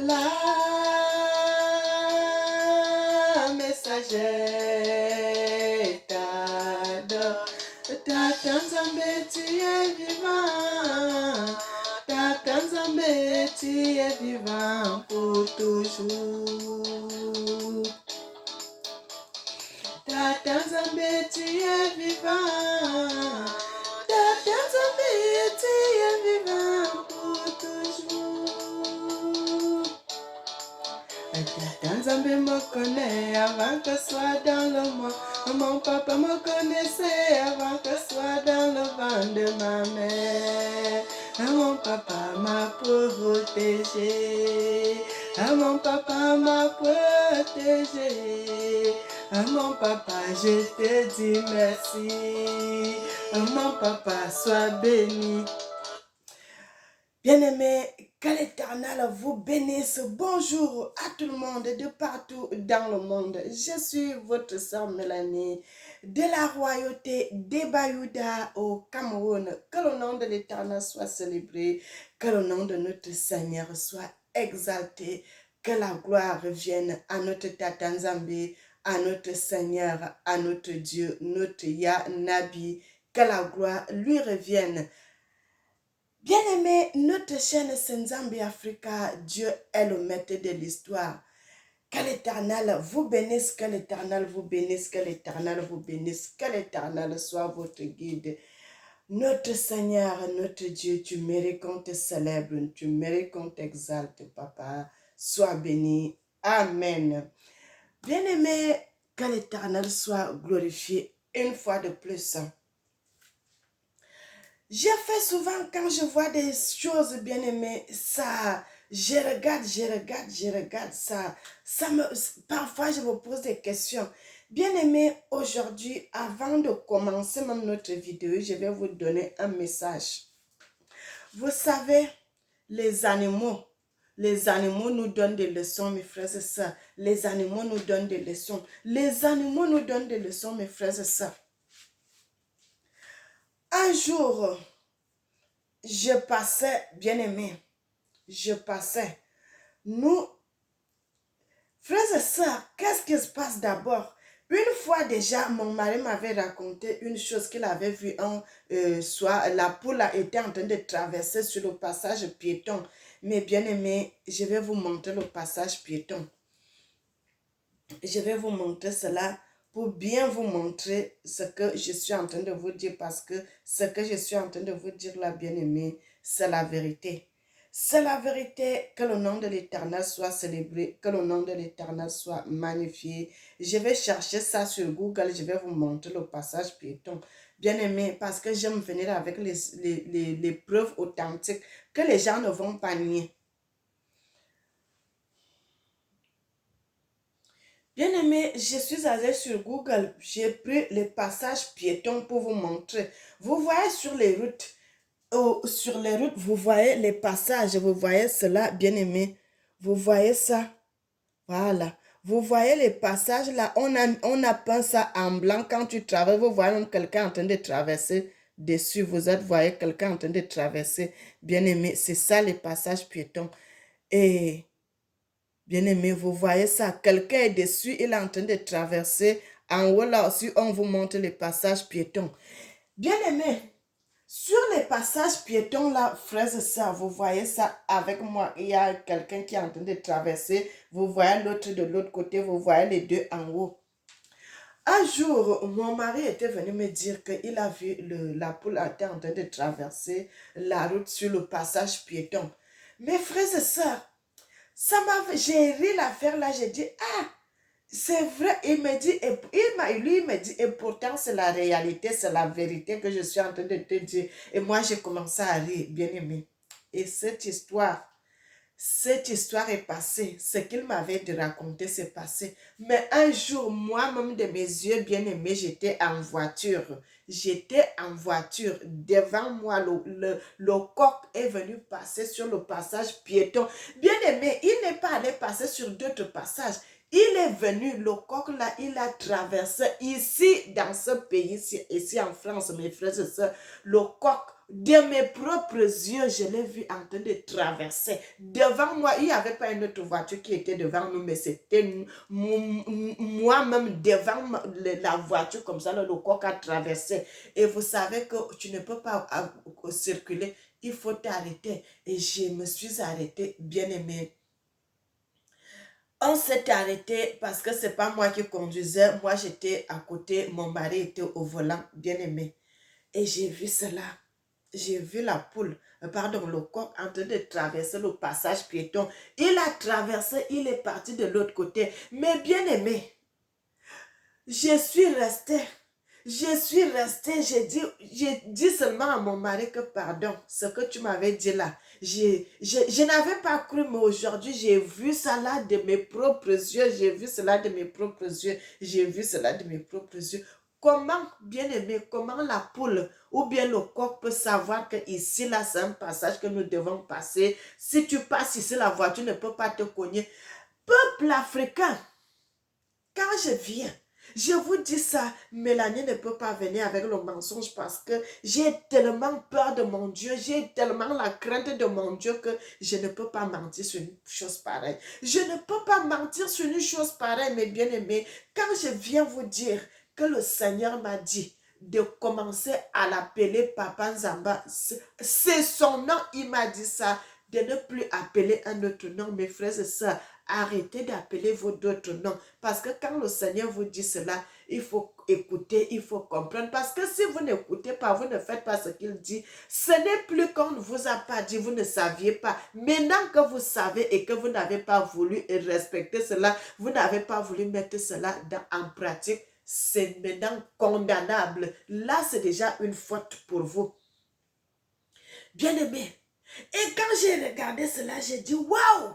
la messagère t'adore. Tata Nzambe, tu es vivant. Tata Nzambe, tu es vivant pour toujours. Tata Nzambe, tu es vivant. Tata Nzambe, tu es vivant pour toujours. Tata Nzambe me connaît avant que soit dans le monde. Mon papa me connaissait avant que soit dans le ventre de ma mère. Mon papa m'a protégé. Mon papa m'a protégé. Mon papa, je te dis merci. Mon papa, sois béni. Bien-aimés, que l'Éternel vous bénisse. Bonjour à tout le monde de partout dans le monde. Je suis votre sœur Mélanie de la royauté des Bayouda au Cameroun. Que le nom de l'Éternel soit célébré, que le nom de notre Seigneur soit exalté, que la gloire revienne à notre Tata Nzambe, à notre Seigneur, à notre Dieu, notre Ya Nabi. Que la gloire lui revienne. Bien-aimé, notre chaîne Nzambe Africa, Dieu est le maître de l'histoire. Que l'Éternel vous bénisse, que l'Éternel vous bénisse, que l'Éternel vous bénisse, que l'Éternel soit votre guide. Notre Seigneur, notre Dieu, tu mérites qu'on te célèbre, tu mérites qu'on t'exalte, Papa. Sois béni. Amen. Bien-aimé, que l'Éternel soit glorifié une fois de plus. Je fais souvent quand je vois des choses bien aimées, ça, je regarde, parfois je me pose des questions. Bien aimé, aujourd'hui, avant de commencer même notre vidéo, je vais vous donner un message. Vous savez, les animaux nous donnent des leçons, mes frères et sœurs. Les animaux nous donnent des leçons. Les animaux nous donnent des leçons, mes frères et sœurs. Un jour, je passais, bien aimé, nous, frères et sœurs, qu'est-ce qui se passe d'abord? Une fois déjà, mon mari m'avait raconté une chose qu'il avait vue un soir. La poule était en train de traverser sur le passage piéton. Mais bien aimé, je vais vous montrer le passage piéton. Je vais vous montrer cela pour bien vous montrer ce que je suis en train de vous dire, parce que ce que je suis en train de vous dire là, bien aimé, c'est la vérité. C'est la vérité. Que le nom de l'Éternel soit célébré, que le nom de l'Éternel soit magnifié. Je vais chercher ça sur Google, je vais vous montrer le passage piéton. Bien aimé, parce que j'aime venir avec les preuves authentiques que les gens ne vont pas nier. Bien aimé, je suis allée sur Google, j'ai pris les passages piétons pour vous montrer. Vous voyez sur les routes, vous voyez les passages, vous voyez cela, bien aimé. Vous voyez ça, voilà. Vous voyez les passages là, on a peint ça en blanc quand tu traverses. Vous voyez même quelqu'un en train de traverser dessus. Voyez quelqu'un en train de traverser, bien aimé. C'est ça les passages piétons. Et bien-aimé, vous voyez ça, quelqu'un est dessus, il est en train de traverser. En haut là aussi, on vous montre les passages piétons. Bien-aimé, sur les passages piétons là, frères et sœurs, vous voyez ça avec moi. Il y a quelqu'un qui est en train de traverser. Vous voyez l'autre de l'autre côté, vous voyez les deux en haut. Un jour, mon mari était venu me dire qu'il a vu la poule était en train de traverser la route sur le passage piéton. Mes frères et sœurs, j'ai ri l'affaire là, j'ai dit, ah, c'est vrai, il me dit, lui il me dit, et pourtant c'est la réalité, c'est la vérité que je suis en train de te dire. Et moi j'ai commencé à rire, bien aimé. Et cette histoire est passée, ce qu'il m'avait raconté c'est passé. Mais un jour, moi-même de mes yeux bien aimés, j'étais en voiture. Devant moi, le coq est venu passer sur le passage piéton. Bien aimé, il n'est pas allé passer sur d'autres passages. Il est venu, le coq là, il a traversé ici, dans ce pays, ici en France, mes frères et sœurs, le coq, de mes propres yeux, je l'ai vu en train de traverser. Devant moi, il n'y avait pas une autre voiture qui était devant nous, mais c'était moi-même devant la voiture, comme ça, le coq a traversé. Et vous savez que tu ne peux pas circuler, il faut t'arrêter. Et je me suis arrêtée, bien aimé. On s'est arrêté parce que c'est pas moi qui conduisais. Moi, j'étais à côté. Mon mari était au volant, bien aimé. Et j'ai vu cela. J'ai vu la poule, pardon, le coq en train de traverser le passage piéton. Il a traversé, il est parti de l'autre côté. Mais bien aimé, je suis restée. J'ai dit seulement à mon mari que pardon, ce que tu m'avais dit là, je n'avais pas cru, mais aujourd'hui, j'ai vu cela de mes propres yeux, j'ai vu cela de mes propres yeux, j'ai vu cela de mes propres yeux. Comment, bien aimé, comment la poule ou bien le coq peut savoir que ici, là, c'est un passage que nous devons passer. Si tu passes ici, la voiture ne peut pas te cogner. Peuple africain, quand je viens, je vous dis ça, Mélanie ne peut pas venir avec le mensonge parce que j'ai tellement peur de mon Dieu, j'ai tellement la crainte de mon Dieu que je ne peux pas mentir sur une chose pareille. Je ne peux pas mentir sur une chose pareille, mes bien-aimés. Quand je viens vous dire que le Seigneur m'a dit de commencer à l'appeler Papa Nzamba, c'est son nom, il m'a dit ça, de ne plus appeler un autre nom, mes frères et sœurs. Arrêtez d'appeler vos d'autres noms. Parce que quand le Seigneur vous dit cela, il faut écouter, il faut comprendre. Parce que si vous n'écoutez pas, vous ne faites pas ce qu'il dit, ce n'est plus qu'on ne vous a pas dit, vous ne saviez pas. Maintenant que vous savez et que vous n'avez pas voulu respecter cela, vous n'avez pas voulu mettre cela en pratique, c'est maintenant condamnable. Là, c'est déjà une faute pour vous. Bien-aimé. Et quand j'ai regardé cela, j'ai dit, waouh!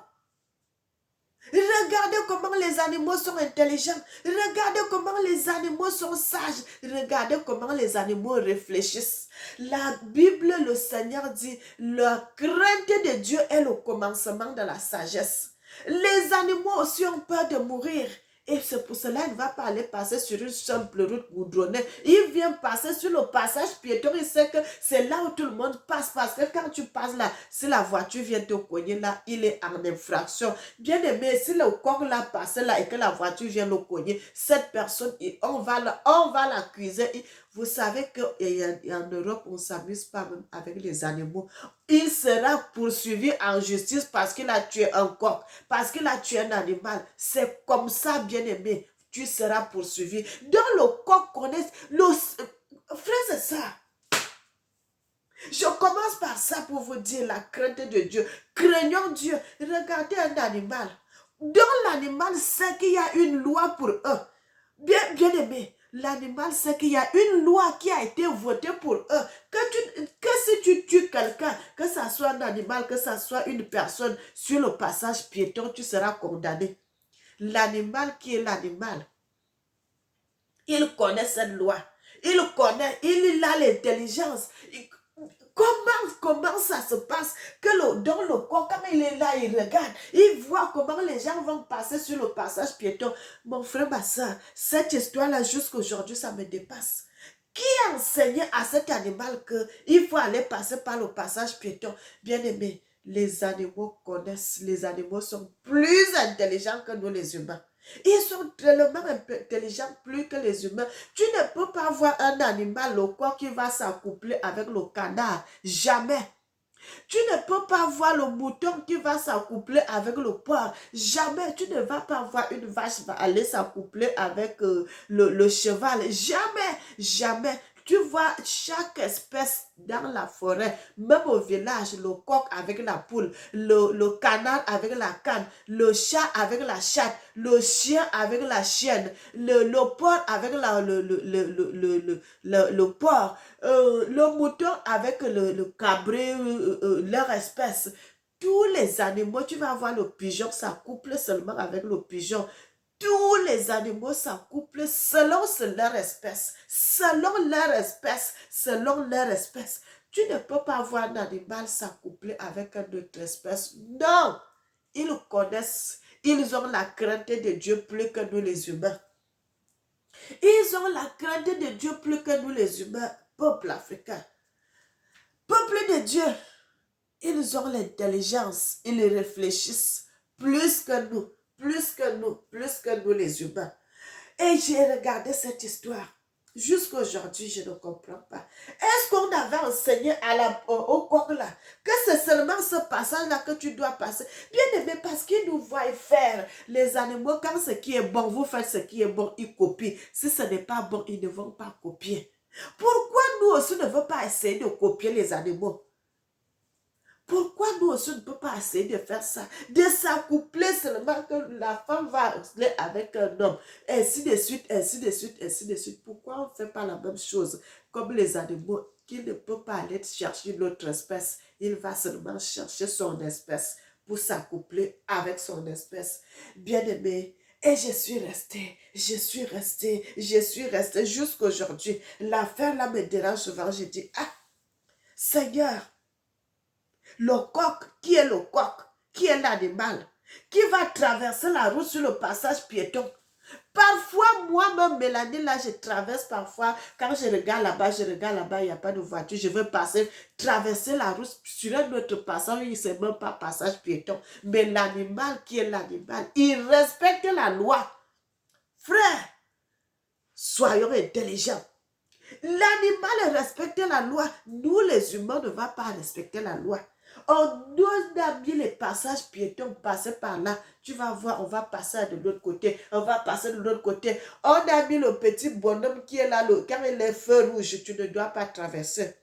Regardez comment les animaux sont intelligents. Regardez comment les animaux sont sages. Regardez comment les animaux réfléchissent. La Bible, le Seigneur dit, la crainte de Dieu est le commencement de la sagesse. Les animaux aussi ont peur de mourir. Et c'est pour cela qu'il ne va pas aller passer sur une simple route goudronnée. Il vient passer sur le passage piéton. Il sait que c'est là où tout le monde passe. Parce que quand tu passes là, si la voiture vient te cogner là, il est en infraction. Bien aimé, si le coq l'a passé là et que la voiture vient le cogner, cette personne, on va l'accuser. Vous savez qu'en Europe, on ne s'amuse pas même avec les animaux. Il sera poursuivi en justice parce qu'il a tué un coq, parce qu'il a tué un animal. C'est comme ça, bien aimé, tu seras poursuivi. Dans le coq connaît le... Frère, c'est ça. Je commence par ça pour vous dire la crainte de Dieu. Craignons Dieu. Regardez un animal. Dans l'animal sait qu'il y a une loi pour eux. Bien aimé, l'animal sait qu'il y a une loi qui a été votée pour eux. Que si tu tues quelqu'un, que ce soit un animal, que ce soit une personne, sur le passage piéton, tu seras condamné. L'animal qui est l'animal, il connaît cette loi. Il connaît, il a l'intelligence. Comment ça se passe que dans le corps, quand il est là, il regarde, il voit comment les gens vont passer sur le passage piéton. Mon frère, ma soeur, cette histoire-là, jusqu'aujourd'hui, ça me dépasse. Qui a enseigné à cet animal qu'il faut aller passer par le passage piéton? Bien aimé, les animaux connaissent, les animaux sont plus intelligents que nous les humains. Ils sont tellement intelligents plus que les humains. Tu ne peux pas voir un animal, le coq, qui va s'accoupler avec le canard. Jamais. Tu ne peux pas voir le mouton qui va s'accoupler avec le porc. Jamais. Tu ne vas pas voir une vache va aller s'accoupler avec le cheval. Jamais. Jamais. Tu vois chaque espèce dans la forêt, même au village, le coq avec la poule, le canard avec la canne, le chat avec la chatte, le chien avec la chienne, le porc avec le porc, le mouton avec le cabri, leur espèce. Tous les animaux, tu vas voir le pigeon, ça couple seulement avec le pigeon. Tous les animaux s'accouplent selon leur espèce. Selon leur espèce. Selon leur espèce. Tu ne peux pas voir un animal s'accoupler avec une autre espèce. Non! Ils connaissent. Ils ont la crainte de Dieu plus que nous les humains. Ils ont la crainte de Dieu plus que nous les humains, peuple africain. Peuple de Dieu, ils ont l'intelligence, ils réfléchissent plus que nous, plus que nous, plus que nous les humains. Et j'ai regardé cette histoire. Jusqu'à aujourd'hui, je ne comprends pas. Est-ce qu'on avait enseigné au coq là que c'est seulement ce passage-là que tu dois passer? Bien aimé, parce qu'ils nous voient faire. Les animaux, quand ce qui est bon, vous faites ce qui est bon, ils copient. Si ce n'est pas bon, ils ne vont pas copier. Pourquoi nous aussi ne voulons pas essayer de copier les animaux? Pourquoi nous aussi ne pouvons pas essayer de faire ça? De s'accoupler seulement que la femme va avec un homme. Ainsi de suite, ainsi de suite, ainsi de suite. Pourquoi on ne fait pas la même chose comme les animaux qui ne peuvent pas aller chercher une autre espèce? Il va seulement chercher son espèce pour s'accoupler avec son espèce. Bien-aimé, et je suis restée jusqu'à aujourd'hui. L'affaire là me dérange souvent. Je dis, ah, Seigneur, le coq, qui est le coq? Qui est l'animal? Qui va traverser la route sur le passage piéton? Parfois, moi-même, Mélanie, là, je traverse parfois. Quand je regarde là-bas, il n'y a pas de voiture. Je veux passer, traverser la route sur un autre passage. Il ne sait même pas passage piéton. Mais l'animal, qui est l'animal? Il respecte la loi. Frère, soyons intelligents. L'animal respecte la loi. Nous, les humains, ne va pas respecter la loi. On nous a mis les passages piétons, passer par là. Tu vas voir, on va passer de l'autre côté. On va passer de l'autre côté. On a mis le petit bonhomme qui est là. Quand il est feu rouge, tu ne dois pas traverser.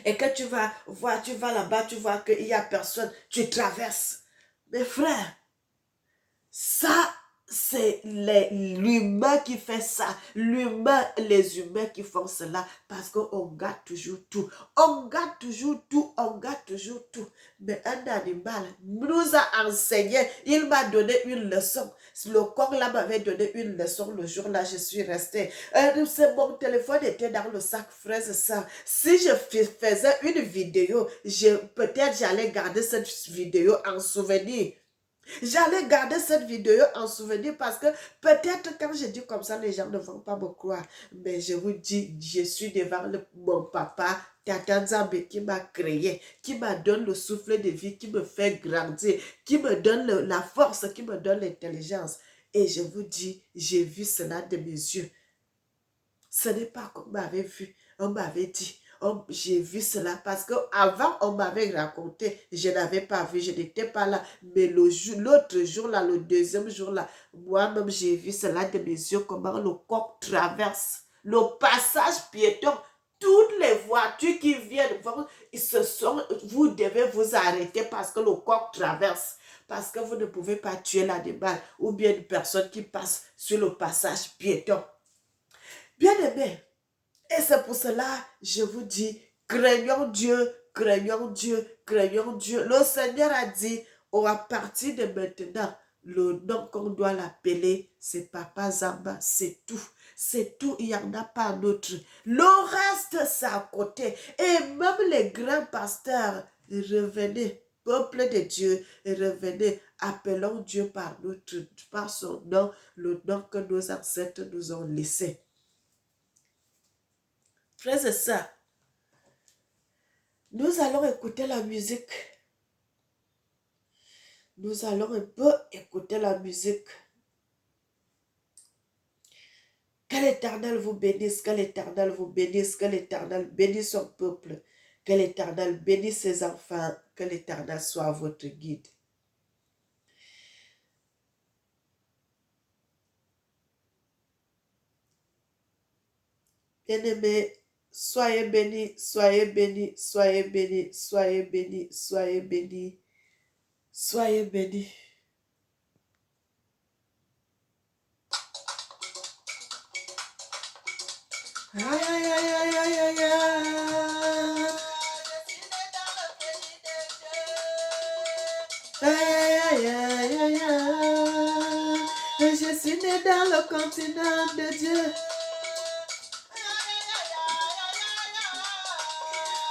Et que tu vas voir, tu vas là-bas, tu vois qu'il n'y a personne. Tu traverses. Mais frère, ça, c'est l'humain qui fait ça. L'humain, les humains qui font cela parce qu'on gâte toujours tout. On gâte toujours tout, on gâte toujours tout. Mais un animal nous a enseigné, il m'a donné une leçon. Le coq là m'avait donné une leçon le jour-là, je suis restée. Mon téléphone était dans le sac fraise ça. Si je faisais une vidéo, peut-être j'allais garder cette vidéo en souvenir. J'allais garder cette vidéo en souvenir parce que peut-être quand je dis comme ça, les gens ne vont pas me croire. Mais je vous dis, je suis devant mon papa, Tata Nzambe, qui m'a créé, qui m'a donné le souffle de vie, qui me fait grandir, qui me donne la force, qui me donne l'intelligence. Et je vous dis, j'ai vu cela de mes yeux. Ce n'est pas qu'on m'avait vu, on m'avait dit. J'ai vu cela parce qu'avant, on m'avait raconté, je n'avais pas vu, je n'étais pas là. Mais l'autre jour, là, le deuxième jour, là, moi-même, j'ai vu cela de mes yeux, comment le coq traverse le passage piéton. Toutes les voitures qui viennent, vous devez vous arrêter parce que le coq traverse. Parce que vous ne pouvez pas tuer l'animal ou bien une personne qui passe sur le passage piéton. Bien aimé, et c'est pour cela, je vous dis, craignons Dieu, craignons Dieu, craignons Dieu. Le Seigneur a dit, à partir de maintenant, le nom qu'on doit l'appeler, c'est Papa Zamba, c'est tout. C'est tout, il n'y en a pas d'autre. Le reste, c'est à côté. Et même les grands pasteurs, revenez, peuple de Dieu, revenez, appelons Dieu par son nom, le nom que nos ancêtres nous ont laissé. Frères et sœurs, nous allons écouter la musique. Nous allons un peu écouter la musique. Que l'Éternel vous bénisse, que l'Éternel vous bénisse, que l'Éternel bénisse son peuple, que l'Éternel bénisse ses enfants, que l'Éternel soit votre guide. Bien-aimés, soyez bénis, soyez bénis, soyez bénis, soyez bénis, soyez bénis, soyez bénis. Aïe, aïe, aïe, aïe, aïe, aïe, aïe. Aïe, aïe, aïe, aïe, aïe. Je suis né dans le continent de Dieu.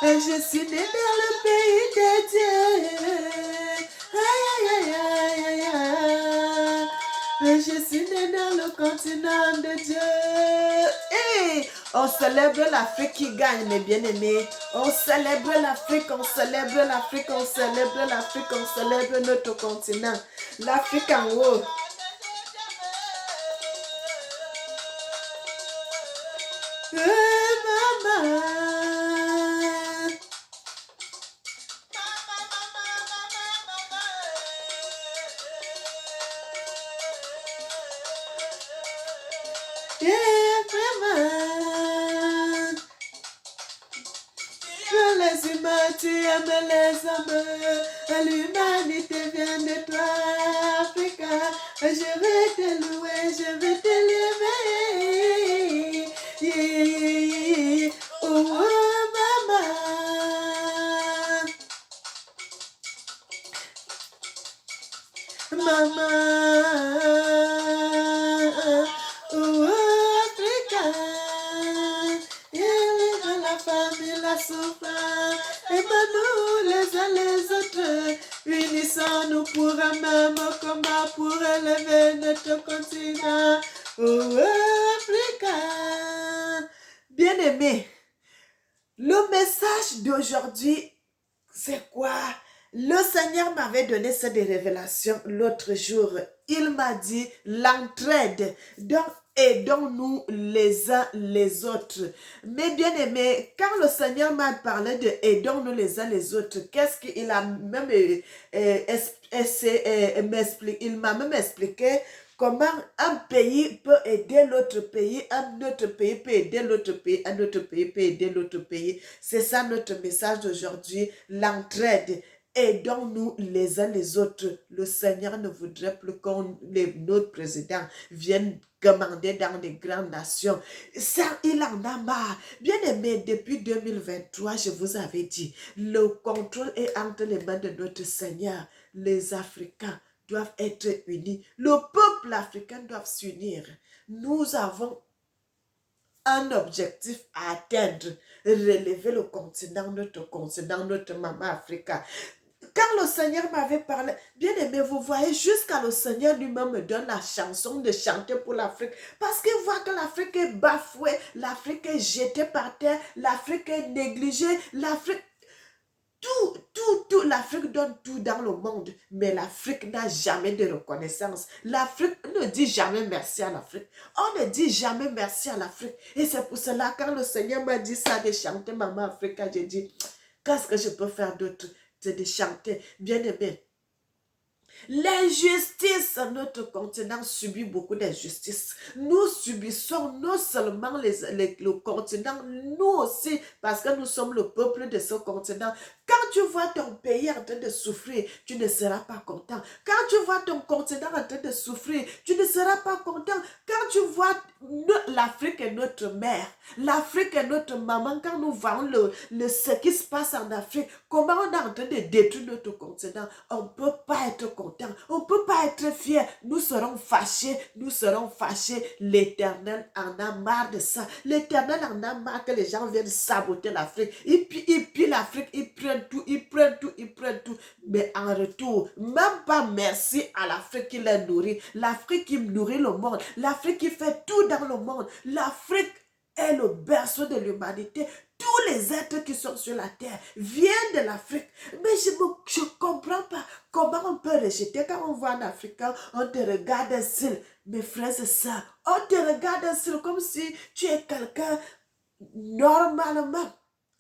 Je suis né dans le pays de Dieu. Aïe, aïe, aïe, aïe, aïe, dessiné dans le continent de Dieu. Hey, on célèbre l'Afrique qui gagne, mes bien-aimés. On célèbre l'Afrique, on célèbre l'Afrique, on célèbre l'Afrique, on célèbre notre continent. L'Afrique en haut. Maman. Les humains, tu aimes les hommes, l'humanité vient de toi, Africa. Je vais te louer, je vais t'élever. Yeah. Oh, maman. Maman. Oh, Africa. Élève la famille, la souffrance. Aimons-nous les uns les autres. Unissons-nous pour un même combat pour élever notre continent. Oh, Africa. Bien-aimés, le message d'aujourd'hui, c'est quoi? Le Seigneur m'avait donné cette révélation l'autre jour. Il m'a dit l'entraide. Donc, aidons-nous les uns les autres. Mais bien aimé, quand le Seigneur m'a parlé de aidons-nous les uns les autres, qu'est-ce qu'il a même il m'a même expliqué comment un pays peut aider l'autre pays, un autre pays peut aider l'autre pays, un autre pays peut aider l'autre pays. C'est ça notre message d'aujourd'hui, l'entraide. Aidons-nous les uns les autres. Le Seigneur ne voudrait plus qu'on notre président vienne commander dans les grandes nations. Ça, il en a marre. Bien aimé, depuis 2023, je vous avais dit, le contrôle est entre les mains de notre Seigneur. Les Africains doivent être unis. Le peuple africain doit s'unir. Nous avons un objectif à atteindre, relever le continent, notre maman Africa. Quand le Seigneur m'avait parlé, bien aimé, vous voyez, jusqu'à le Seigneur lui-même me donne la chanson de chanter pour l'Afrique. Parce qu'il voit que l'Afrique est bafouée, l'Afrique est jetée par terre, l'Afrique est négligée, l'Afrique... Tout, l'Afrique donne tout dans le monde, mais l'Afrique n'a jamais de reconnaissance. L'Afrique ne dit jamais merci à l'Afrique. On ne dit jamais merci à l'Afrique. Et c'est pour cela, quand le Seigneur m'a dit ça, de chanter Maman Africa, j'ai dit, qu'est-ce que je peux faire d'autre? C'est de chanter, bien aimé. L'injustice, notre continent subit beaucoup d'injustices. Nous subissons non seulement le continent, nous aussi, parce que nous sommes le peuple de ce continent. Quand tu vois ton pays en train de souffrir, tu ne seras pas content. Quand tu vois ton continent en train de souffrir, tu ne seras pas content. Quand tu vois l'Afrique est notre mère, l'Afrique est notre maman, quand nous voyons ce qui se passe en Afrique, comment on est en train de détruire notre continent, on ne peut pas être content, on ne peut pas être fier. Nous serons fâchés, L'Éternel en a marre de ça. L'Éternel en a marre que les gens viennent saboter l'Afrique. Ils pillent l'Afrique, ils prennent tout. Mais en retour, même pas merci à l'Afrique qui les nourrit. L'Afrique qui nourrit le monde. L'Afrique qui fait tout dans le monde. L'Afrique est le berceau de l'humanité. Tous les êtres qui sont sur la terre viennent de l'Afrique. Mais je ne comprends pas comment on peut rejeter. Quand on voit un Africain, on te regarde ainsi. Mes frères et sœurs, on te regarde ainsi comme si tu es quelqu'un normalement.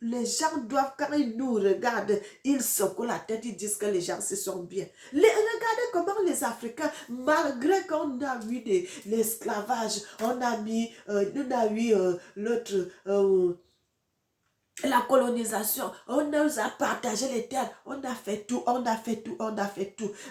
Les gens doivent, quand ils nous regardent, ils secouent la tête, ils disent que les gens se sont bien. Regardez comment les Africains, malgré qu'on a eu l'esclavage, on a eu l'autre... la colonisation, on nous a partagé les terres, on a fait tout.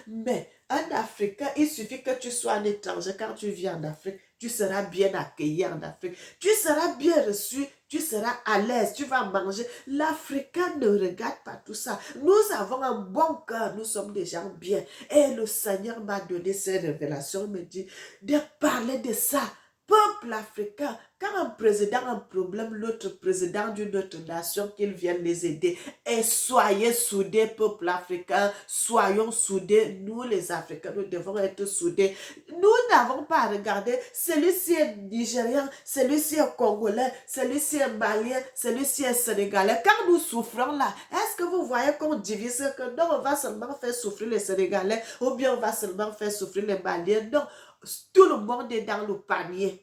Mais un Africain, il suffit que tu sois un étranger, quand tu viens en Afrique, tu seras bien accueilli en Afrique, tu seras bien reçu, tu seras à l'aise, tu vas manger. L'Africain ne regarde pas tout ça. Nous avons un bon cœur, nous sommes des gens bien. Et le Seigneur m'a donné ces révélations, il me dit de parler de ça Peuple africain, quand un président a un problème, l'autre président d'une autre nation, qu'il vienne les aider. Et soyez soudés, peuple africain, soyons soudés. Nous, les Africains, nous devons être soudés. Nous n'avons pas à regarder celui-ci est nigérien, celui-ci est congolais, celui-ci est malien, celui-ci est sénégalais. Quand nous souffrons là, est-ce que vous voyez qu'on divise que non, on va seulement faire souffrir les Sénégalais ou bien on va seulement faire souffrir les Maliens? Non, tout le monde est dans le panier.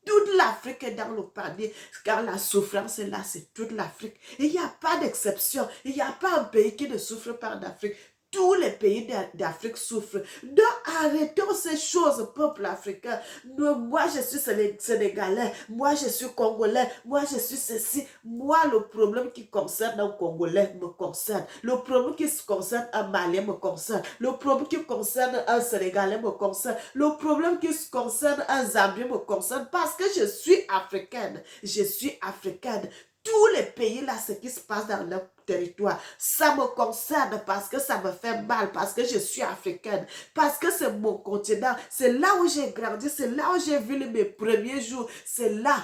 Toute l'Afrique est dans le panier, car la souffrance est là, c'est toute l'Afrique. Il n'y a pas d'exception, il n'y a pas un pays qui ne souffre pas d'Afrique. Tous les pays d'Afrique souffrent. Donc arrêtons ces choses, peuple africain. Moi, je suis sénégalais, moi, je suis congolais, moi, je suis ceci. Moi, le problème qui concerne un Congolais me concerne. Le problème qui concerne un Malien me concerne. Le problème qui concerne un Sénégalais me concerne. Le problème qui concerne un Zambien me concerne parce que je suis africaine. Je suis africaine. Tous les pays là, ce qui se passe dans leur territoire, ça me concerne parce que ça me fait mal, parce que je suis africaine, parce que c'est mon continent, c'est là où j'ai grandi, c'est là où j'ai vu mes premiers jours, c'est là,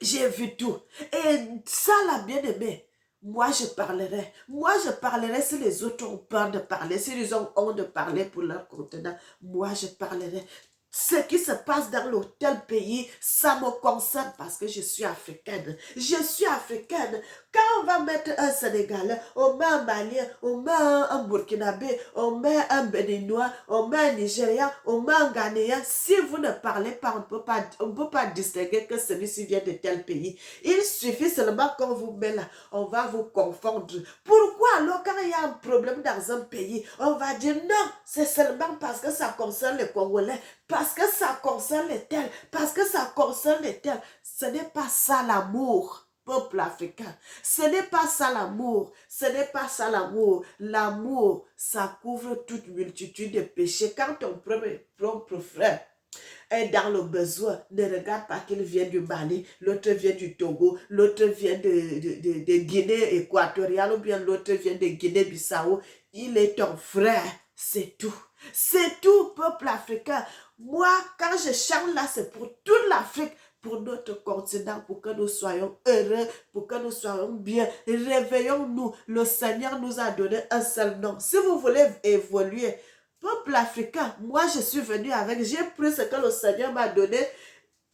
j'ai vu tout. Et ça là, bien aimé, moi je parlerai si les autres ont peur de parler, si les autres ont honte de parler pour leur continent, moi je parlerai. Ce qui se passe dans l'hôtel pays, ça me concerne parce que je suis africaine. Je suis africaine. Quand on va mettre un Sénégalais, on met un Malien, on met un Burkinabé, on met un Béninois, on met un Nigérian, on met un Ghanéen. Si vous ne parlez pas, on ne peut pas distinguer que celui-ci vient de tel pays. Il suffit seulement qu'on vous met là, on va vous confondre. Pourquoi alors quand il y a un problème dans un pays, on va dire non, c'est seulement parce que ça concerne les Congolais, parce que ça concerne les tels, parce que ça concerne les tels. Ce n'est pas ça l'amour, peuple africain. Ce n'est pas ça l'amour. Ce n'est pas ça l'amour. L'amour, ça couvre toute multitude de péchés. Quand ton propre frère est dans le besoin, ne regarde pas qu'il vient du Mali, l'autre vient du Togo, l'autre vient de Guinée équatoriale ou bien l'autre vient de Guinée-Bissau. Il est ton frère, c'est tout. C'est tout, peuple africain. Moi, quand je chante là, c'est pour toute l'Afrique, pour notre continent, pour que nous soyons heureux, pour que nous soyons bien. Réveillons-nous. Le Seigneur nous a donné un seul nom. Si vous voulez évoluer, peuple africain, moi je suis venu avec, j'ai pris ce que le Seigneur m'a donné.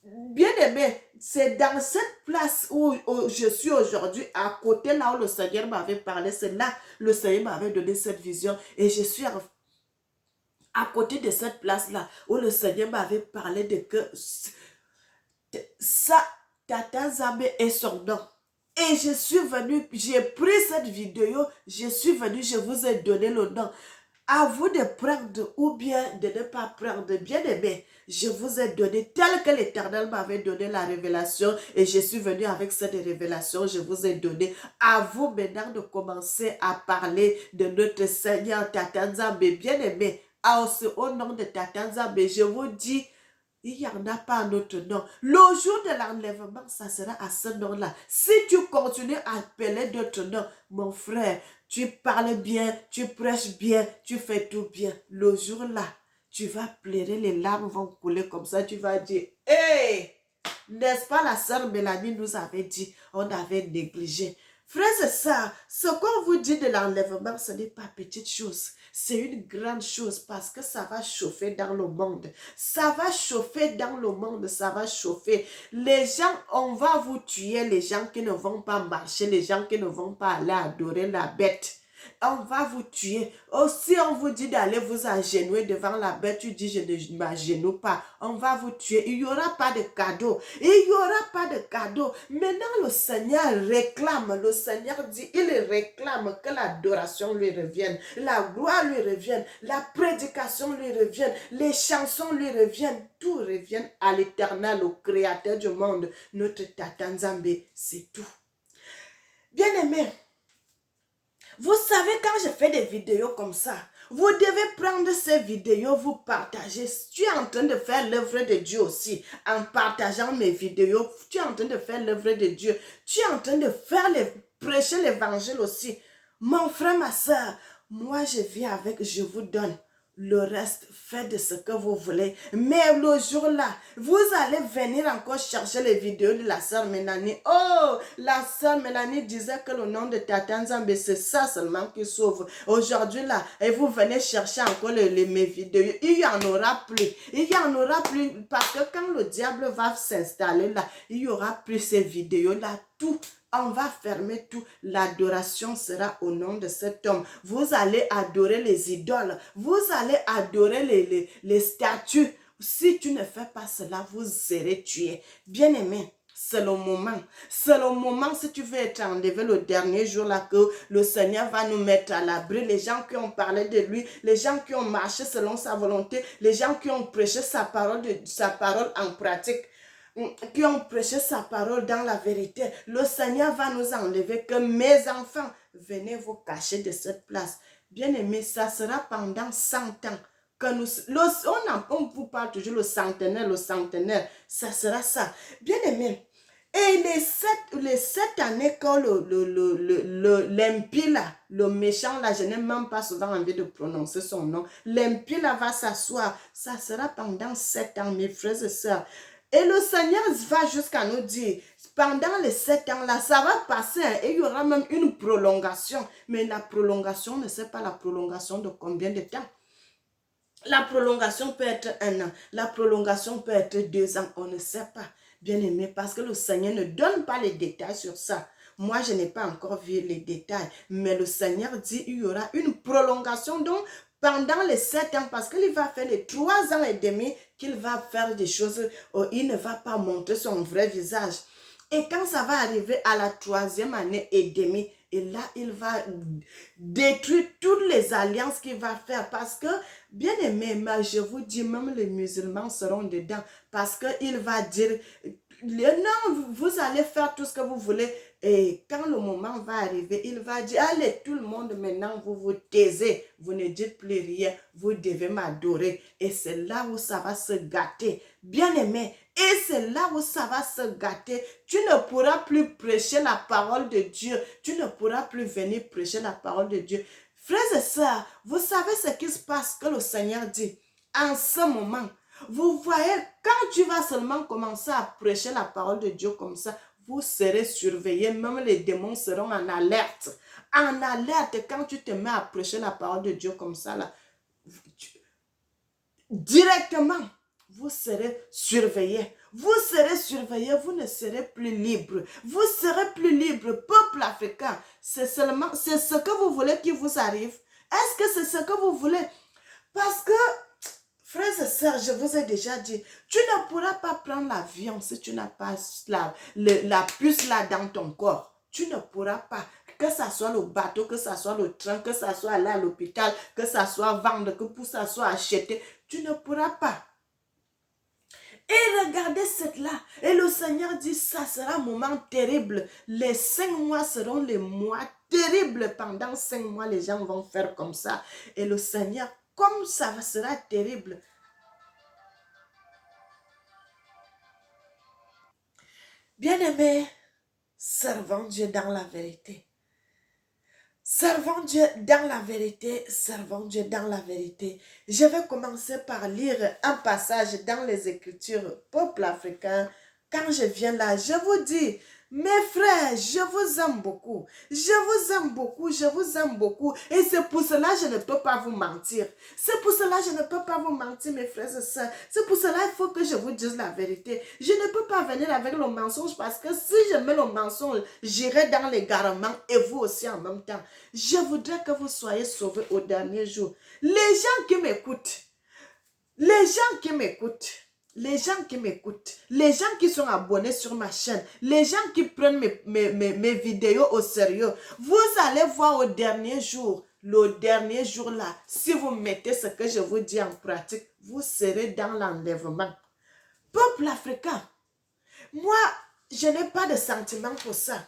Bien aimé, c'est dans cette place où je suis aujourd'hui, à côté là où le Seigneur m'avait parlé, c'est là le Seigneur m'avait donné cette vision et je suis à côté de cette place-là où le Seigneur m'avait parlé de que ça, Tata Nzambe est son nom. Et je suis venu, j'ai pris cette vidéo, je suis venu, je vous ai donné le nom. À vous de prendre ou bien de ne pas prendre. Bien aimé, je vous ai donné tel que l'Éternel m'avait donné la révélation et je suis venu avec cette révélation, je vous ai donné. À vous maintenant de commencer à parler de notre Seigneur Tata Nzambe. Bien aimé, au nom de Tata Nzambe, je vous dis, il n'y en a pas un autre nom. Le jour de l'enlèvement, ça sera à ce nom-là. Si tu continues à appeler d'autres noms, mon frère, tu parles bien, tu prêches bien, tu fais tout bien. Le jour-là, tu vas pleurer, les larmes vont couler comme ça. Tu vas dire, hey, n'est-ce pas la sœur Mélanie nous avait dit, on avait négligé. Frères et sœurs, ce qu'on vous dit de l'enlèvement, ce n'est pas petite chose. C'est une grande chose parce que ça va chauffer dans le monde. Ça va chauffer dans le monde, ça va chauffer. Les gens, on va vous tuer, les gens qui ne vont pas marcher, les gens qui ne vont pas aller adorer la bête. On va vous tuer. Si on vous dit d'aller vous agenouiller devant la bête, tu dis je ne m'agenouille pas. On va vous tuer. Il n'y aura pas de cadeau. Il n'y aura pas de cadeau. Maintenant, le Seigneur réclame. Le Seigneur dit, il réclame que l'adoration lui revienne. La gloire lui revienne. La prédication lui revienne. Les chansons lui reviennent. Tout revient à l'Éternel, au Créateur du monde. Notre Tata Nzambe, c'est tout. Bien aimé, vous savez, quand je fais des vidéos comme ça, vous devez prendre ces vidéos, vous partager. Tu es en train de faire l'œuvre de Dieu aussi. En partageant mes vidéos, tu es en train de faire l'œuvre de Dieu. Tu es en train de prêcher l'évangile aussi. Mon frère, ma soeur, moi je viens avec, je vous donne. le reste, faites de ce que vous voulez. Mais le jour-là, vous allez venir encore chercher les vidéos de la sœur Mélanie. Oh, la sœur Mélanie disait que le nom de Tata Nzambe, c'est ça seulement qui sauve. Aujourd'hui, là, et vous venez chercher encore mes vidéos. Il y en aura plus. Il y en aura plus parce que quand le diable va s'installer là, il y aura plus ces vidéos-là. Tout. On va fermer tout. L'adoration sera au nom de cet homme. Vous allez adorer les idoles. Vous allez adorer les statues. Si tu ne fais pas cela, vous serez tués. Bien-aimé, c'est le moment. C'est le moment si tu veux être enlevé le dernier jour là que le Seigneur va nous mettre à l'abri. Les gens qui ont parlé de lui, les gens qui ont marché selon sa volonté, les gens qui ont prêché sa parole en pratique, qui ont prêché sa parole dans la vérité. Le Seigneur va nous enlever que mes enfants, venez vous cacher de cette place. Bien-aimé, ça sera pendant 100 ans. Que on vous parle toujours le centenaire, ça sera ça. Bien-aimé, et les sept années quand l'impie là, le méchant là, je n'ai même pas souvent envie de prononcer son nom, l'impie là va s'asseoir, ça sera pendant 7 ans, mes frères et sœurs. Et le Seigneur va jusqu'à nous dire, pendant les 7 ans là, ça va passer, hein, et il y aura même une prolongation. Mais la prolongation ne sait pas la prolongation de combien de temps. La prolongation peut être 1 an, la prolongation peut être 2 ans, on ne sait pas, bien aimé, parce que le Seigneur ne donne pas les détails sur ça. Moi, je n'ai pas encore vu les détails, mais le Seigneur dit qu'il y aura une prolongation, donc pendant les 7 ans, parce qu'il va faire les 3 ans et demi qu'il va faire des choses, il ne va pas montrer son vrai visage. Et quand ça va arriver à la 3e année et demie, et là, il va détruire toutes les alliances qu'il va faire. Parce que, bien aimé, je vous dis, même les musulmans seront dedans. Parce qu'il va dire, non, vous allez faire tout ce que vous voulez. Et quand le moment va arriver, il va dire, allez, tout le monde, maintenant, vous vous taisez. Vous ne dites plus rien. Vous devez m'adorer. Et c'est là où ça va se gâter. Bien aimé, et c'est là où ça va se gâter. Tu ne pourras plus prêcher la parole de Dieu. Tu ne pourras plus venir prêcher la parole de Dieu. Frères et sœurs, vous savez ce qui se passe que le Seigneur dit. En ce moment, vous voyez, quand tu vas seulement commencer à prêcher la parole de Dieu comme ça, vous serez surveillés. Même les démons seront en alerte. En alerte, quand tu te mets à prêcher la parole de Dieu comme ça, là, directement, vous serez surveillés. Vous serez surveillés, vous ne serez plus libre. Vous serez plus libre, peuple africain. C'est ce que vous voulez qui vous arrive. Est-ce que c'est ce que vous voulez? Parce que, frères et sœurs, je vous ai déjà dit, tu ne pourras pas prendre l'avion si tu n'as pas la puce là dans ton corps. Tu ne pourras pas. Que ça soit le bateau, que ça soit le train, que ça soit aller à l'hôpital, que ça soit vendre, que ça soit acheter. Tu ne pourras pas. Et regardez cette là. Et le Seigneur dit, ça sera un moment terrible. Les 5 mois seront les mois terribles. Pendant 5 mois, les gens vont faire comme ça. Et le Seigneur, comme ça sera terrible. Bien-aimés, servons Dieu dans la vérité. Servons Dieu dans la vérité, servons Dieu dans la vérité. Je vais commencer par lire un passage dans les Écritures, peuple africain. Quand je viens là, je vous dis, mes frères, je vous aime beaucoup. Je vous aime beaucoup, je vous aime beaucoup. Et c'est pour cela que je ne peux pas vous mentir. C'est pour cela que je ne peux pas vous mentir, mes frères et sœurs. C'est pour cela qu'il faut que je vous dise la vérité. Je ne peux pas venir avec le mensonge parce que si je mets le mensonge, j'irai dans l'égarement et vous aussi en même temps. Je voudrais que vous soyez sauvés au dernier jour. Les gens qui m'écoutent, les gens qui m'écoutent, les gens qui m'écoutent, les gens qui sont abonnés sur ma chaîne, les gens qui prennent mes vidéos au sérieux, vous allez voir au dernier jour, le dernier jour là, si vous mettez ce que je vous dis en pratique, vous serez dans l'enlèvement. Peuple africain, moi, je n'ai pas de sentiment pour ça.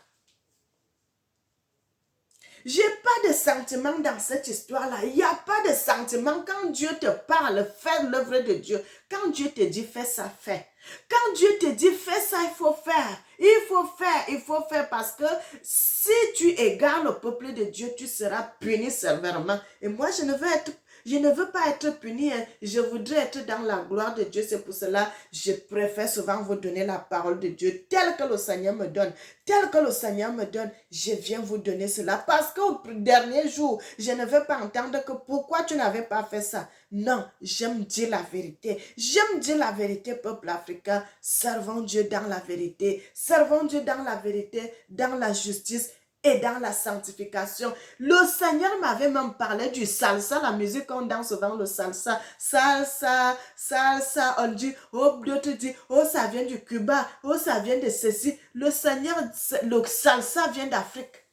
J'ai pas de sentiment dans cette histoire-là. Il n'y a pas de sentiment. Quand Dieu te parle, fais l'œuvre de Dieu. Quand Dieu te dit fais ça, fais. Quand Dieu te dit fais ça, il faut faire. Il faut faire parce que si tu égares le peuple de Dieu, tu seras puni sévèrement. Et moi, je ne veux être Je ne veux pas être puni, hein. Je voudrais être dans la gloire de Dieu. C'est pour cela je préfère souvent vous donner la parole de Dieu telle que le Seigneur me donne. Tel que le Seigneur me donne, je viens vous donner cela. Parce qu'au dernier jour, je ne veux pas entendre que pourquoi tu n'avais pas fait ça. Non, j'aime dire la vérité. J'aime dire la vérité, peuple africain. Servons Dieu dans la vérité. Servons Dieu dans la vérité, dans la justice et dans la sanctification. Le Seigneur m'avait même parlé du salsa, la musique qu'on danse souvent, le salsa. Salsa, salsa, on dit, oh, d'autres disent, oh, ça vient du Cuba, oh, ça vient de ceci. Le Seigneur, le salsa vient d'Afrique.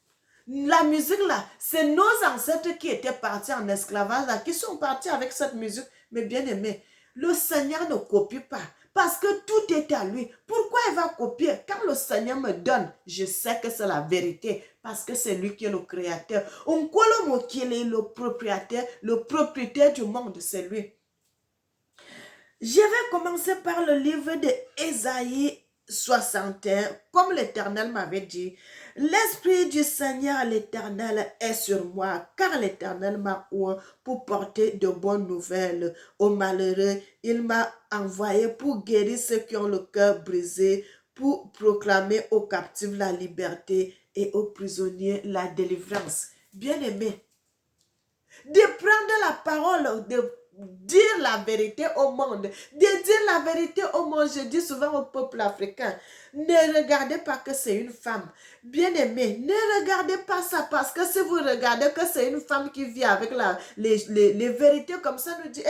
La musique là, c'est nos ancêtres qui étaient partis en esclavage, là, qui sont partis avec cette musique. Mais bien aimé, le Seigneur ne copie pas. Parce que tout est à lui. Pourquoi il va copier? Quand le Seigneur me donne, je sais que c'est la vérité. Parce que c'est lui qui est le créateur. On le qui est le propriétaire du monde, c'est lui. Je vais commencer par le livre de Ésaïe 61, comme l'Éternel m'avait dit. L'Esprit du Seigneur, l'Éternel, est sur moi, car l'Éternel m'a oint pour porter de bonnes nouvelles aux malheureux. Il m'a envoyé pour guérir ceux qui ont le cœur brisé, pour proclamer aux captifs la liberté et aux prisonniers la délivrance. Bien-aimé, de prendre la parole, de dire la vérité au monde, de dire la vérité au monde. Je dis souvent au peuple africain, ne regardez pas que c'est une femme. Bien-aimé, ne regardez pas ça, parce que si vous regardez que c'est une femme qui vit avec les vérités comme ça, nous dit,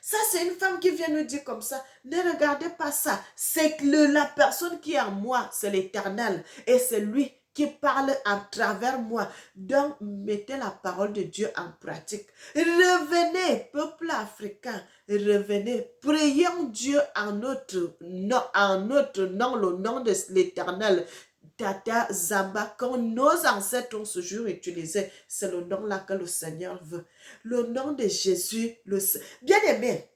ça c'est une femme qui vient nous dire comme ça. Ne regardez pas ça. C'est que la personne qui est en moi, c'est l'Éternel. Et c'est lui qui parle à travers moi. Donc, mettez la parole de Dieu en pratique. Revenez, peuple africain, revenez. Prions Dieu en notre nom, le nom de l'Éternel. Tata Zamba, quand nos ancêtres ont ce jour utilisé, c'est le nom là que le Seigneur veut. Le nom de Jésus, bien-aimé.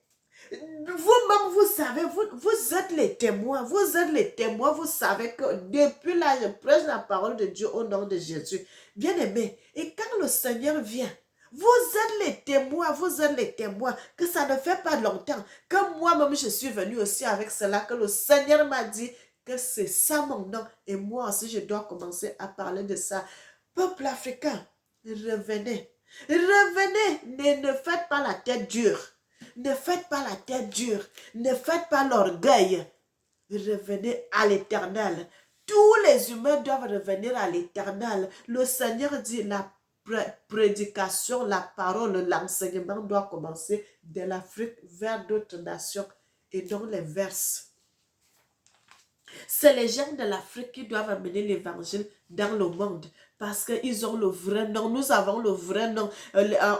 Vous-même, vous savez, vous êtes les témoins, vous savez que depuis là, je prêche la parole de Dieu au nom de Jésus. Bien-aimé, et quand le Seigneur vient, vous êtes les témoins, que ça ne fait pas longtemps, que moi-même je suis venue aussi avec cela, que le Seigneur m'a dit que c'est ça mon nom, et moi aussi je dois commencer à parler de ça. Peuple africain, revenez, ne faites pas la tête dure. Ne faites pas la tête dure. Ne faites pas l'orgueil. Revenez à l'Éternel. Tous les humains doivent revenir à l'Éternel. Le Seigneur dit la prédication, la parole, l'enseignement doit commencer de l'Afrique vers d'autres nations et donc les verses. C'est les gens de l'Afrique qui doivent amener l'évangile dans le monde parce qu'ils ont le vrai nom. Nous avons le vrai nom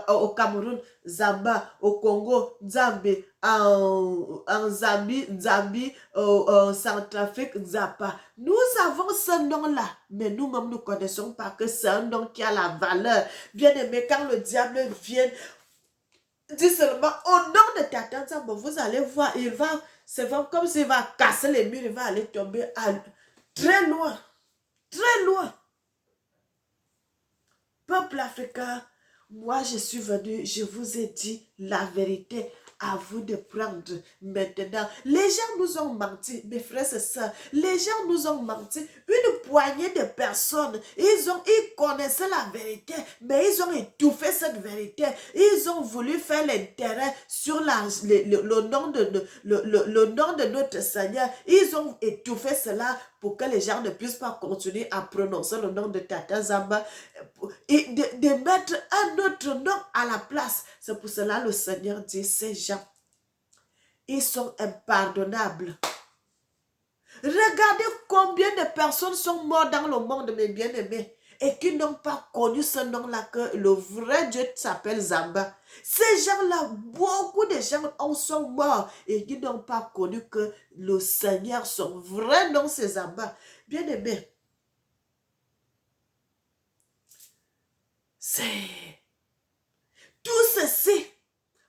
au Cameroun, Zamba, au Congo, Nzambe, en Zambie, Nzambi, en Centrafrique, Zappa. Nous avons ce nom-là, mais nous-mêmes ne connaissons pas que c'est un nom qui a la valeur. Bien aimé, quand le diable vient, dis seulement au nom de Tata Nzamba, vous allez voir, c'est comme s'il va casser les murs, il va aller tomber très loin, très loin. Peuple africain, moi je suis venu, je vous ai dit la vérité. À vous de prendre maintenant. Les gens nous ont menti, mes frères et sœurs. Les gens nous ont menti. Une poignée de personnes, ils connaissaient la vérité, mais ils ont étouffé cette vérité. Ils ont voulu faire l'intérêt sur le nom de notre Seigneur. Ils ont étouffé cela pour que les gens ne puissent pas continuer à prononcer le nom de Tata Zamba et de mettre un autre nom à la place. C'est pour cela que le Seigneur dit, ces gens, ils sont impardonnables. Regardez combien de personnes sont mortes dans le monde, mes bien-aimés, et qui n'ont pas connu ce nom-là, que le vrai Dieu s'appelle Zamba. Ces gens-là, beaucoup de gens sont morts et qui n'ont pas connu que le Seigneur, son vrai nom, c'est Zamba. Bien-aimés, c'est tout ceci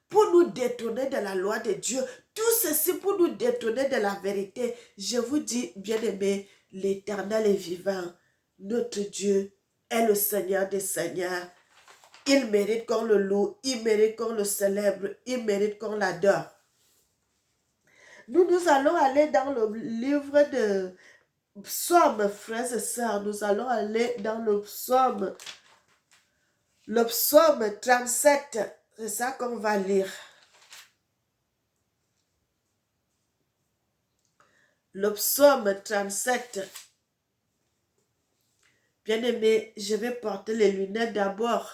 pour nous détourner de la loi de Dieu, tout ceci pour nous détourner de la vérité. Je vous dis, bien-aimés, l'Éternel est vivant. Notre Dieu est le Seigneur des Seigneurs. Il mérite qu'on le loue, il mérite qu'on le célèbre, il mérite qu'on l'adore. Nous allons aller dans le livre de Psaume, frères et sœurs. Nous allons aller dans le psaume 37. C'est ça qu'on va lire. Le psaume 37. Bien-aimé, je vais porter les lunettes d'abord.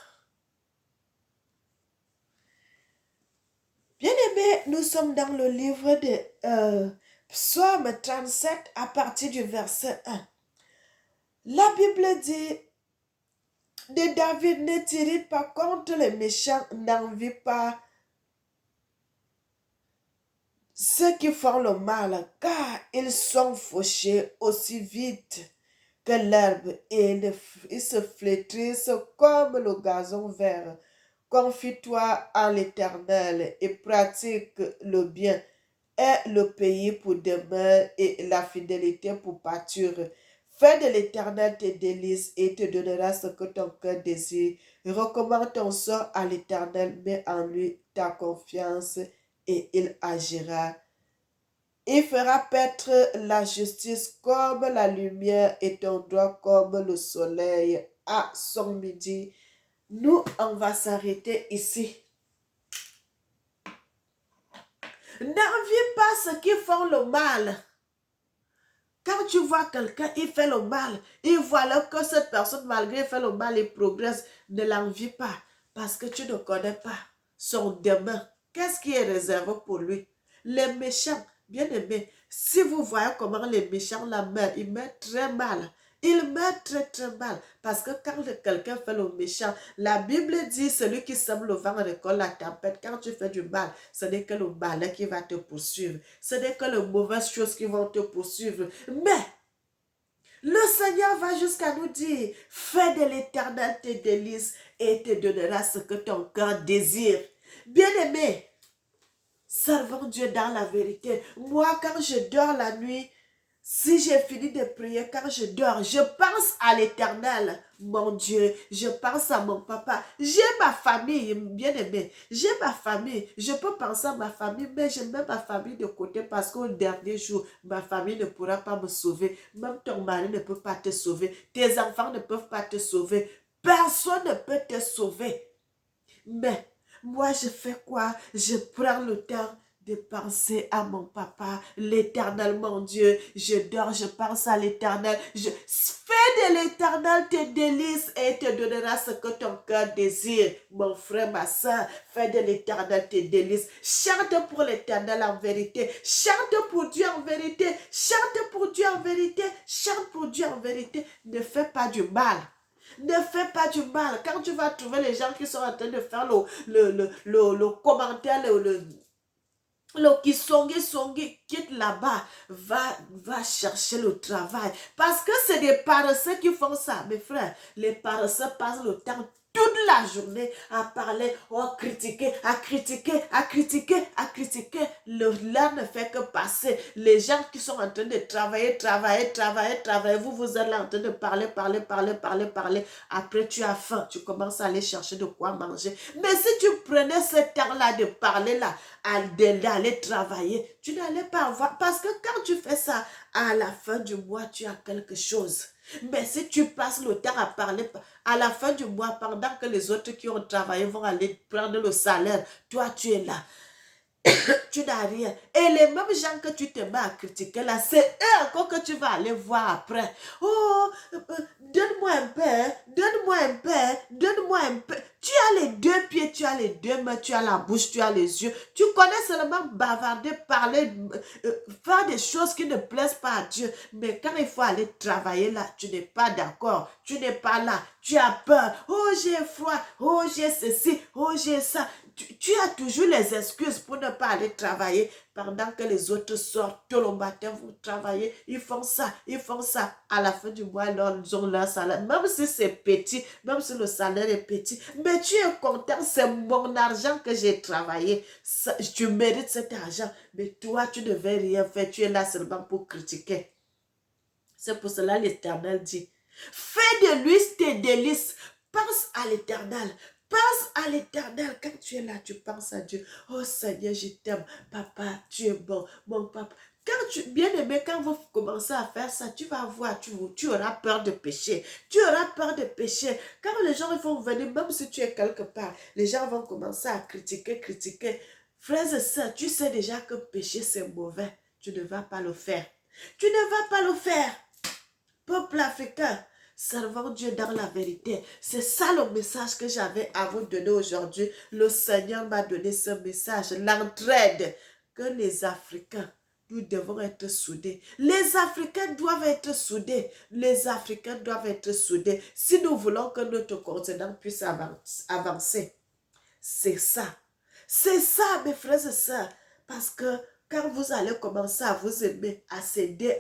Bien-aimé, nous sommes dans le livre de Psaume 37 à partir du verset 1. La Bible dit, de David, ne t'irrite pas contre les méchants, n'envie pas ceux qui font le mal, car ils sont fauchés aussi vite que l'herbe et ils se flétrissent comme le gazon vert. Confie-toi en l'Éternel et pratique le bien. Est le pays pour demeure et la fidélité pour pâture. Fais de l'Éternel tes délices et te donnera ce que ton cœur désire. Recommande ton sort à l'Éternel, mets en lui ta confiance et il agira. Il fera paître la justice comme la lumière et ton droit comme le soleil à son midi. Nous, on va s'arrêter ici. N'envie pas ceux qui font le mal. Quand tu vois quelqu'un, il fait le mal, il voit là que cette personne, malgré fait le mal, il progresse, ne l'envie pas, parce que tu ne connais pas son demain. Qu'est-ce qui est réservé pour lui? Les méchants, bien aimés, si vous voyez comment les méchants la meurent, ils meurent très mal. Il meurt très très mal. Parce que quand quelqu'un fait le méchant, la Bible dit, celui qui sème le vent récolte la tempête. Quand tu fais du mal, ce n'est que le mal qui va te poursuivre. Ce n'est que les mauvaises choses qui vont te poursuivre. Mais, le Seigneur va jusqu'à nous dire, fais de l'Éternel tes délices et te donnera ce que ton cœur désire. Bien-aimé, servons Dieu dans la vérité. Moi, quand je dors la nuit, si j'ai fini de prier, quand je dors, je pense à l'Éternel, mon Dieu. Je pense à mon papa. J'ai ma famille, bien aimé. J'ai ma famille. Je peux penser à ma famille, mais je mets ma famille de côté parce qu'au dernier jour, ma famille ne pourra pas me sauver. Même ton mari ne peut pas te sauver. Tes enfants ne peuvent pas te sauver. Personne ne peut te sauver. Mais moi, je fais quoi? Je prends le temps de penser à mon papa, l'Éternel, mon Dieu. Je dors, je pense à l'Éternel. Je fais de l'Éternel tes délices et te donnera ce que ton cœur désire. Mon frère, ma soeur, fais de l'Éternel tes délices. Chante pour l'Éternel en vérité. Chante pour Dieu en vérité. Chante pour Dieu en vérité. Chante pour Dieu en vérité. Ne fais pas du mal. Ne fais pas du mal. Quand tu vas trouver les gens qui sont en train de faire le commentaire, le kisongi, quitte là-bas, va chercher le travail. Parce que c'est des paresseux qui font ça, mes frères. Les paresseux passent le temps toute la journée à parler, à critiquer, à critiquer, à critiquer, à critiquer. L'heure ne fait que passer. Les gens qui sont en train de travailler, vous êtes là en train de parler. Après, tu as faim, tu commences à aller chercher de quoi manger. Mais si tu prenais ce temps-là de parler là, d'aller travailler, tu n'allais pas avoir. Parce que quand tu fais ça, à la fin du mois, tu as quelque chose. Mais si tu passes le temps à parler, à la fin du mois, pendant que les autres qui ont travaillé vont aller prendre le salaire, toi, tu es là. Tu n'as rien. Et les mêmes gens que tu te mets à critiquer là, c'est eux encore que tu vas aller voir après. Oh, donne-moi un peu, donne-moi un peu, donne-moi un peu. Tu as les deux pieds, tu as les deux mains, tu as la bouche, tu as les yeux. Tu connais seulement bavarder, parler, faire des choses qui ne plaisent pas à Dieu. Mais quand il faut aller travailler là, tu n'es pas d'accord. Tu n'es pas là. Tu as peur. Oh, j'ai froid. Oh, j'ai ceci. Oh, j'ai ça. Tu as toujours les excuses pour ne pas aller travailler pendant que les autres sortent tôt le matin, vous travaillez, ils font ça. À la fin du mois, ils ont leur salaire. Même si c'est petit, même si le salaire est petit, mais tu es content, c'est mon argent que j'ai travaillé. Ça, tu mérites cet argent, mais toi, tu ne veux rien faire, tu es là seulement pour critiquer. C'est pour cela l'Éternel dit, fais de lui tes délices, pense à l'Éternel. Pense à l'Éternel. Quand tu es là, tu penses à Dieu. Oh Seigneur, je t'aime. Papa, tu es bon. Mon papa. Quand tu, bien aimé, quand vous commencez à faire ça, tu vas voir, tu auras peur de pécher. Tu auras peur de pécher. Quand les gens vont venir, même si tu es quelque part, les gens vont commencer à critiquer. Frères et sœurs, tu sais déjà que pécher c'est mauvais. Tu ne vas pas le faire. Tu ne vas pas le faire. Peuple africain, servons Dieu dans la vérité. C'est ça le message que j'avais à vous donner aujourd'hui. Le Seigneur m'a donné ce message, l'entraide, que les Africains, nous devons être soudés. Les Africains doivent être soudés. Les Africains doivent être soudés. Si nous voulons que notre continent puisse avancer, c'est ça. C'est ça, mes frères et sœurs. Parce que quand vous allez commencer à vous aimer, à céder,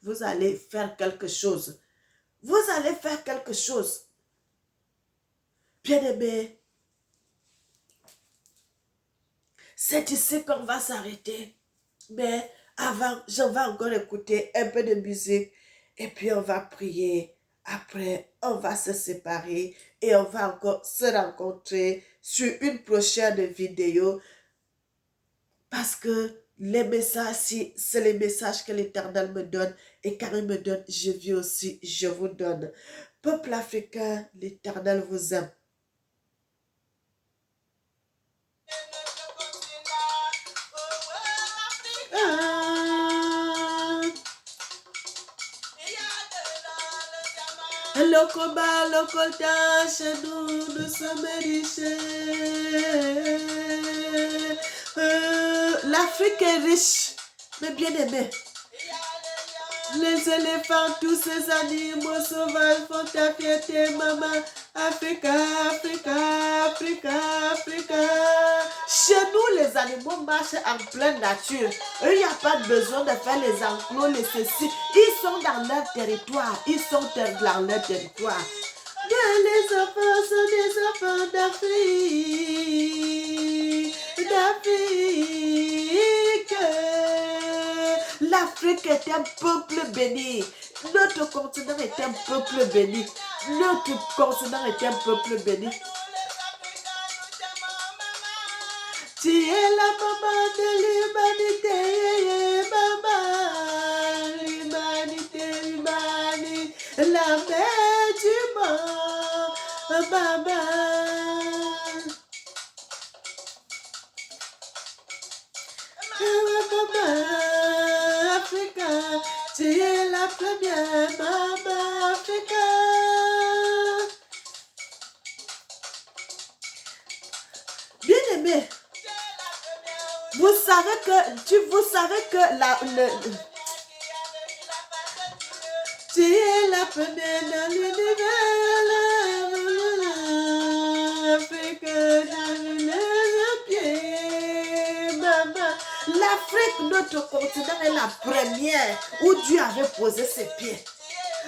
vous allez faire quelque chose. Vous allez faire quelque chose. Bien-aimé, c'est ici qu'on va s'arrêter. Mais avant, je vais encore écouter un peu de musique et puis on va prier. Après, on va se séparer et on va encore se rencontrer sur une prochaine vidéo. Parce que les messages, si c'est les messages que l'Éternel me donne, et quand il me donne, je vis aussi, je vous donne. Peuple africain, l'Éternel vous aime. Ah. Le combat, le coltan, chez nous sommes riches. L'Afrique est riche, mais bien aimé. Les éléphants, tous ces animaux sauvages font ta fierté, maman. Africa, Africa, Africa, Africa. Chez nous, les animaux marchent en pleine nature. Eux, il n'y a pas besoin de faire les enclos, les ceci. Ils sont dans leur territoire. Ils sont dans leur territoire. Les enfants sont des enfants d'Afrique. D'Afrique. L'Afrique est un peuple béni. Notre continent est un peuple béni. Notre continent est un peuple béni. Tu es la maman de l'humanité, maman. L'humanité, la mère du monde, maman. Maman, Africa, tu es la première, maman, Africa. Bien aimé, vous savez que tu es la première dans l'univers, Afrique dans le pied, maman. L'Afrique, notre continent, est la première où Dieu avait posé ses pieds.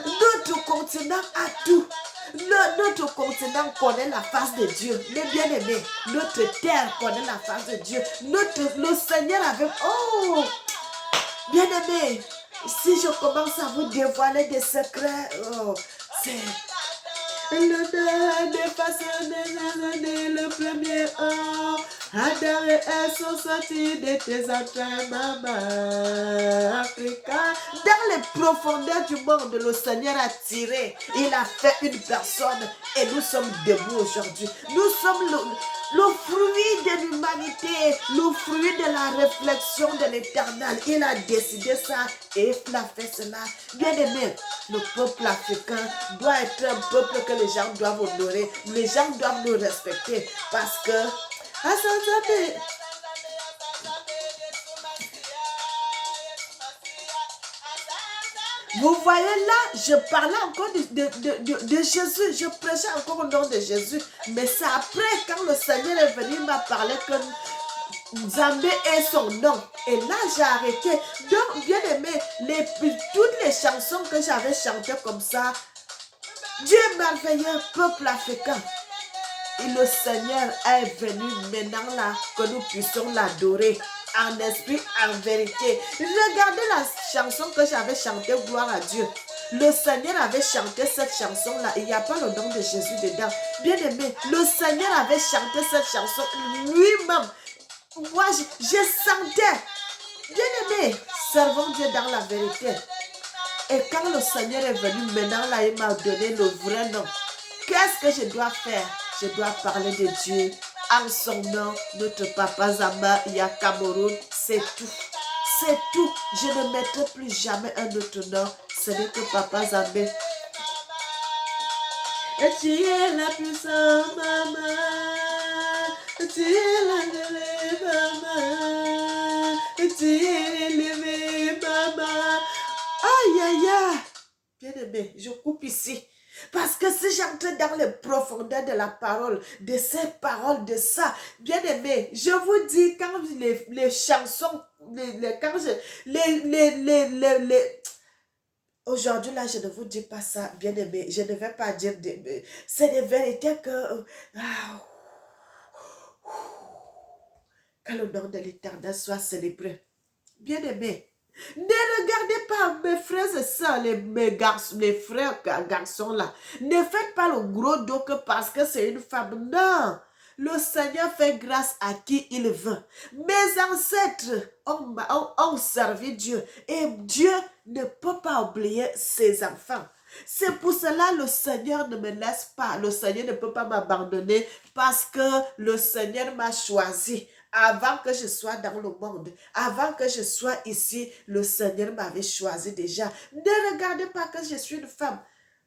Notre continent a tout. Notre continent connaît la face de Dieu. Mais bien aimé, notre terre connaît la face de Dieu. Le Seigneur avait... Oh! Bien aimé, si je commence à vous dévoiler des secrets, oh, c'est... Le temps de façonner le premier or. Adam et Ève sont sortis de tes entrailles, maman, Africa. Dans les profondeurs du monde, le Seigneur a tiré. Il a fait une personne et nous sommes debout aujourd'hui. Nous sommes le fruit de l'humanité, le fruit de la réflexion de l'Éternel. Il a décidé ça et il a fait cela. Bien aimé, le peuple africain doit être un peuple que les gens doivent honorer. Les gens doivent nous respecter parce que vous voyez là, je parlais encore de Jésus, je prêchais encore au nom de Jésus, mais c'est après quand le Seigneur est venu m'a parlé que Nzambé est son nom. Et là, j'ai arrêté. Donc, bien aimé, toutes les chansons que j'avais chantées comme ça, Dieu merveilleux, peuple africain. Et le Seigneur est venu maintenant là, que nous puissions l'adorer en esprit, en vérité. Regardez la chanson que j'avais chantée, gloire à Dieu. le Seigneur avait chanté cette chanson-là. Il n'y a pas le nom de Jésus dedans. Bien aimé, le Seigneur avait chanté cette chanson lui-même. Moi, je sentais. Bien aimé, servons Dieu dans la vérité. Et quand le Seigneur est venu, maintenant là, il m'a donné le vrai nom. Qu'est-ce que je dois faire? Je dois parler de Dieu en son nom, notre papa Zamba, il y a Cameroun, c'est tout. C'est tout. Je ne mettrai plus jamais un autre nom. Ce n'est que papa Zambé. Et tu es la puissante maman. Tu es la levée maman. Tu es l'élevé maman. Aïe aïe aïe. Bien aimé, je coupe ici. Parce que si j'entre dans les profondeurs de la parole, de ces paroles, de ça, bien aimé, je vous dis, quand les chansons, quand aujourd'hui là, je ne vous dis pas ça, bien aimé, je ne vais pas dire, c'est des vérités que le nom de l'Éternel soit célébré. Bien aimé, ne regardez pas mes frères et sœurs, mes frères garçons là. Ne faites pas le gros dos que parce que c'est une femme. Non. Le Seigneur fait grâce à qui il veut. Mes ancêtres ont servi Dieu. Et Dieu ne peut pas oublier ses enfants. C'est pour cela le Seigneur ne me laisse pas. Le Seigneur ne peut pas m'abandonner parce que le Seigneur m'a choisi. Avant que je sois dans le monde, avant que je sois ici, le Seigneur m'avait choisi déjà. Ne regardez pas que je suis une femme.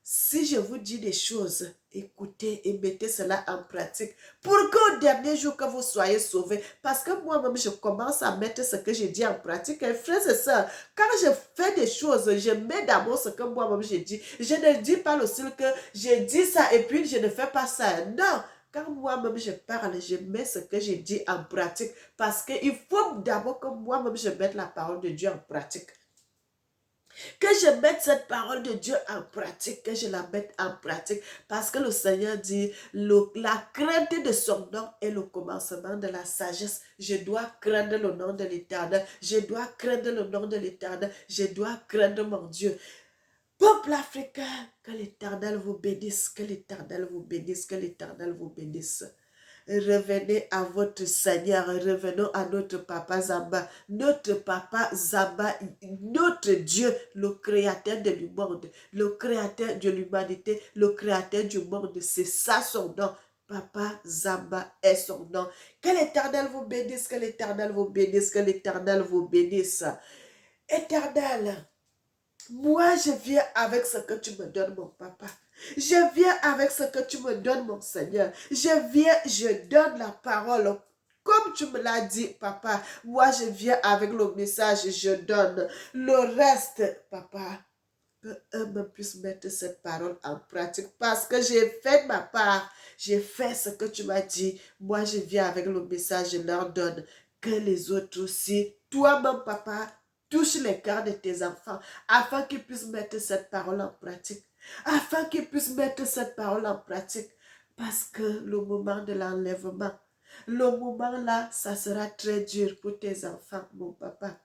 Si je vous dis des choses, écoutez et mettez cela en pratique pour qu'au dernier jour que vous soyez sauvés. Parce que moi-même, je commence à mettre ce que j'ai dit en pratique. Et frères et sœurs, quand je fais des choses, je mets d'abord ce que moi-même j'ai dit. Je ne dis pas le style que j'ai dit ça et puis je ne fais pas ça. Non. Quand moi-même je parle, je mets ce que j'ai dit en pratique. Parce qu'il faut d'abord que moi-même je mette la parole de Dieu en pratique. Que je mette cette parole de Dieu en pratique, que je la mette en pratique. Parce que le Seigneur dit, la crainte de son nom est le commencement de la sagesse. Je dois craindre le nom de l'Éternel. Je dois craindre le nom de l'Éternel. Je dois craindre mon Dieu. Peuple africain, que l'Éternel vous bénisse, que l'Éternel vous bénisse, que l'Éternel vous bénisse. Revenez à votre Seigneur, revenons à notre papa Zamba, notre Dieu, le créateur de l'humanité, le créateur de l'humanité, le créateur du monde, c'est ça son nom. Papa Zamba est son nom. Que l'Éternel vous bénisse, que l'Éternel vous bénisse, que l'Éternel vous bénisse. Éternel, moi, je viens avec ce que tu me donnes, mon papa. Je viens avec ce que tu me donnes, mon Seigneur. Je donne la parole. Comme tu me l'as dit, papa, moi, je viens avec le message, je donne. Le reste, papa, que eux me puissent mettre cette parole en pratique parce que j'ai fait ma part. J'ai fait ce que tu m'as dit. Moi, je viens avec le message, je leur donne. Que les autres aussi, toi-même, papa, touche les cœurs de tes enfants afin qu'ils puissent mettre cette parole en pratique. Afin qu'ils puissent mettre cette parole en pratique. Parce que le moment de l'enlèvement, le moment là, ça sera très dur pour tes enfants, mon papa.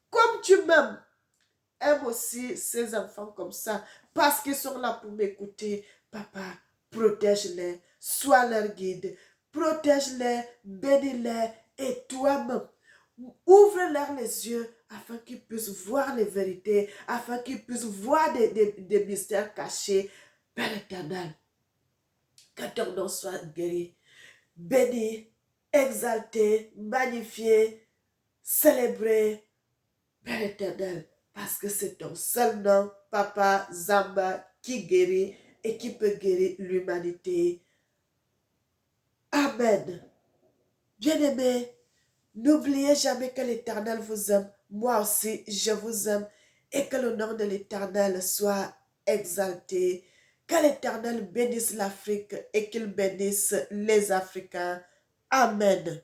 Comme tu m'aimes, aime aussi ses enfants comme ça parce qu'ils sont là pour m'écouter. Papa, protège-les, sois leur guide, protège-les, bénis-les et toi-même, ouvre-leur les yeux afin qu'ils puissent voir les vérités, afin qu'ils puissent voir des mystères cachés. Père éternel, que ton nom soit guéri, béni, exalté, magnifié, célébré, Père éternel, parce que c'est ton seul nom, Papa Zamba, qui guérit et qui peut guérir l'humanité. Amen. Bien-aimés, n'oubliez jamais que l'Éternel vous aime. Moi aussi, je vous aime. Et que le nom de l'Éternel soit exalté. Que l'Éternel bénisse l'Afrique et qu'il bénisse les Africains. Amen.